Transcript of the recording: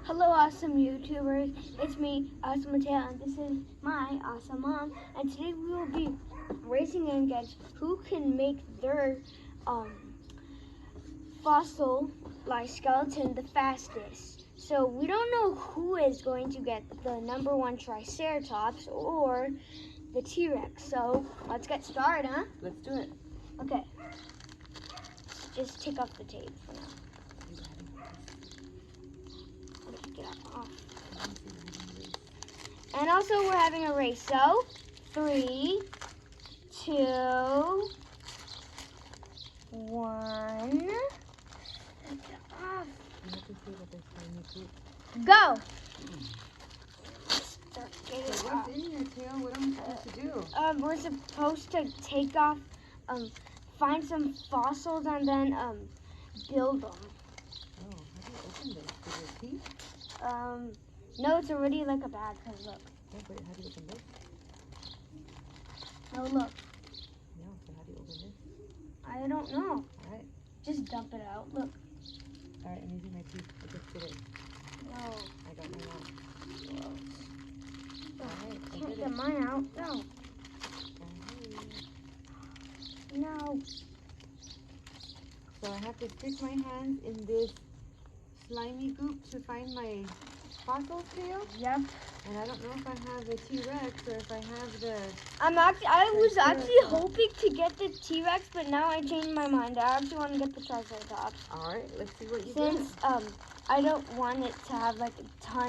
Hello, awesome YouTubers. It's me, Awesome Matteo, and this is my awesome mom. And today we will be racing against who can make their fossil like skeleton the fastest. So we don't know who is going to get the #1 Triceratops or the T-Rex. So let's get started, huh? Let's do it. Okay. Just take off the tape for now. Get off. And also we're having a race. So 3, 2, 1. Get off. You have to see that there's tiny feet. Go. So what's in here, Tail? What am I supposed to do? We're supposed to take off, find some fossils and then build them. Oh, how do you open this? With your teeth? No, it's already like a bag. Cause look. Yeah, but how do you open this? No, look. No, so how do you open this? I don't know. Alright. Just dump it out. Look. Alright, I'm using my teeth. I just did it. No. I got mine out. Oh, Alright, I can't did get it. mine out. No. No. So I have to stick my hands in this slimy goop to find my fossil tail? Yep. And I don't know if I have the T-Rex or if I have the... I was actually hoping to get the T-Rex, but now I changed my mind. I actually want to get the Triceratops. Alright, let's see what you get. Since I don't want it to have like a ton